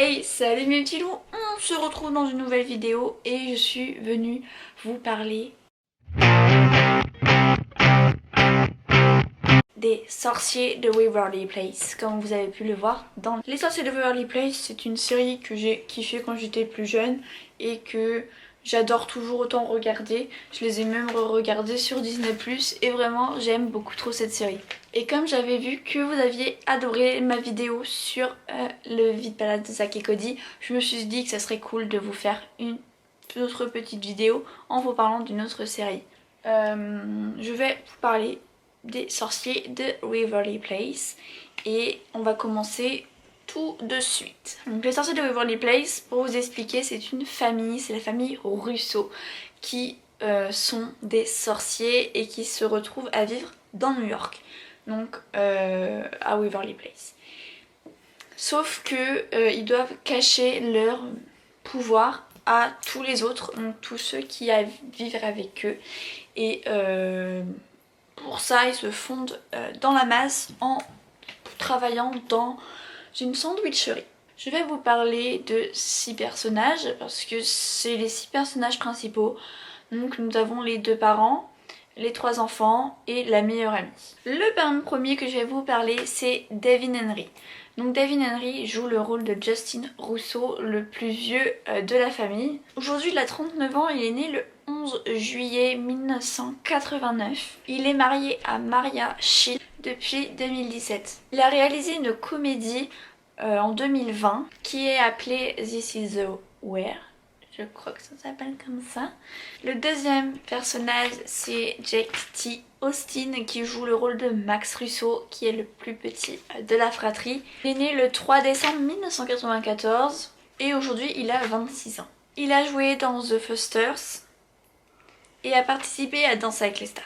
Hey, salut mes petits loups, on se retrouve dans une nouvelle vidéo et je suis venue vous parler des sorciers de Waverly Place, comme vous avez pu le voir dans Les Sorciers de Waverly Place. C'est une série que j'ai kiffé quand j'étais plus jeune et que j'adore toujours autant regarder. Je les ai même re-regardés sur Disney+, et vraiment j'aime beaucoup trop cette série. Et comme j'avais vu que vous aviez adoré ma vidéo sur le vide palate de Zack et Cody, je me suis dit que ça serait cool de vous faire une autre petite vidéo en vous parlant d'une autre série. Je vais vous parler des sorciers de Waverly Place et on va commencer tout de suite. Donc les sorciers de Waverly Place, pour vous expliquer, c'est une famille, c'est la famille Russo qui sont des sorciers et qui se retrouvent à vivre dans New York, donc à Waverly Place. Sauf que ils doivent cacher leur pouvoir à tous les autres, donc tous ceux qui vivent avec eux, et pour ça ils se fondent dans la masse en travaillant dans une sandwicherie. Je vais vous parler de 6 personnages parce que c'est les 6 personnages principaux. Donc nous avons les 2 parents, les 3 enfants et la meilleure amie. Le parent premier que je vais vous parler, c'est Devin Henry. Donc Devin Henry joue le rôle de Justin Russo, le plus vieux de la famille. Aujourd'hui il a 39 ans, il est né le 11 juillet 1989. Il est marié à Maria Schill depuis 2017. Il a réalisé une comédie en 2020 qui est appelée This Is the Where. Je crois que ça s'appelle comme ça. Le deuxième personnage, c'est Jake T. Austin qui joue le rôle de Max Russo, qui est le plus petit de la fratrie. Il est né le 3 décembre 1994 et aujourd'hui il a 26 ans. Il a joué dans The Fosters et a participé à Danse avec les stars.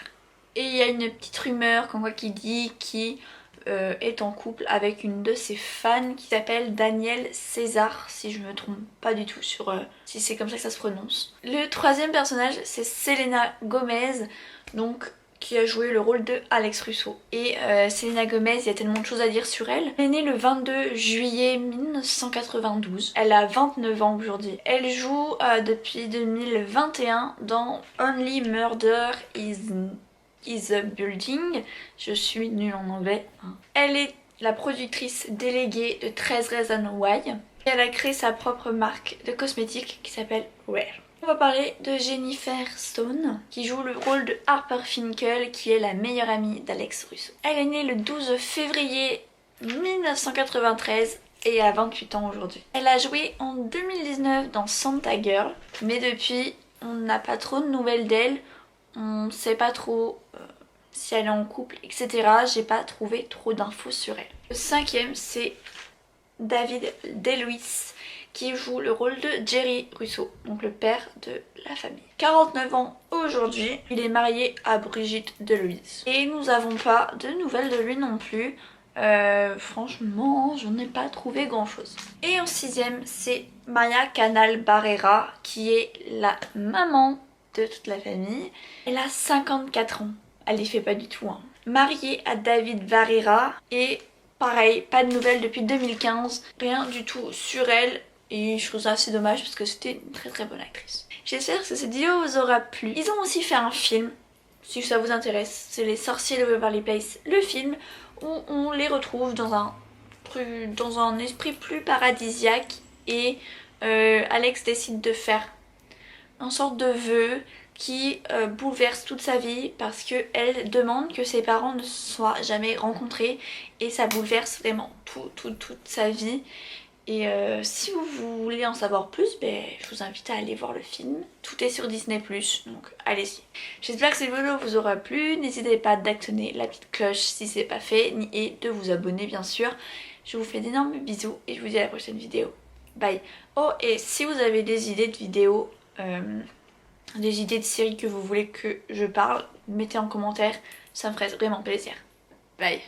Et il y a une petite rumeur qu'on voit qui dit qu'il est en couple avec une de ses fans qui s'appelle Danielle César, si je me trompe pas du tout sur si c'est comme ça que ça se prononce. Le troisième personnage, c'est Selena Gomez, donc qui a joué le rôle de Alex Russo. Et Selena Gomez, il y a tellement de choses à dire sur elle. Elle est née le 22 juillet 1992. Elle a 29 ans aujourd'hui. Elle joue depuis 2021 dans Only Murder is a Building. Je suis nulle en anglais. Elle est la productrice déléguée de 13 Reasons Why. Et elle a créé sa propre marque de cosmétiques qui s'appelle Wear. On va parler de Jennifer Stone qui joue le rôle de Harper Finkel, qui est la meilleure amie d'Alex Russo. Elle est née le 12 février 1993 et a 28 ans aujourd'hui. Elle a joué en 2019 dans Santa Girl, mais depuis on n'a pas trop de nouvelles d'elle. On sait pas trop si elle est en couple, etc. J'ai pas trouvé trop d'infos sur elle. Le cinquième, c'est David DeLuise qui joue le rôle de Jerry Russo, donc le père de la famille. 49 ans aujourd'hui, il est marié à Brigitte DeLuise. Et nous n'avons pas de nouvelles de lui non plus. Franchement, j'en ai pas trouvé grand chose. Et en sixième, c'est Maya Canal Barrera qui est la maman de toute la famille. Elle a 54 ans. Elle les fait pas du tout. Mariée à David Barrera et pareil, pas de nouvelles depuis 2015. Rien du tout sur elle. Et je trouve ça assez dommage parce que c'était une très très bonne actrice. J'espère que cette vidéo vous aura plu. Ils ont aussi fait un film, si ça vous intéresse. C'est Les Sorciers de Waverly Place, le film, où on les retrouve dans un esprit plus paradisiaque. Et Alex décide de faire une sorte de vœu qui bouleverse toute sa vie parce qu'elle demande que ses parents ne se soient jamais rencontrés et ça bouleverse vraiment toute sa vie. Et si vous voulez en savoir plus, je vous invite à aller voir le film. Tout est sur Disney+, donc allez-y. J'espère que cette vidéo vous aura plu. N'hésitez pas d'actionner la petite cloche si c'est pas fait, et de vous abonner bien sûr. Je vous fais d'énormes bisous et je vous dis à la prochaine vidéo. Bye. Oh, et si vous avez des idées de vidéos, des idées de séries que vous voulez que je parle, mettez en commentaire, ça me ferait vraiment plaisir. Bye.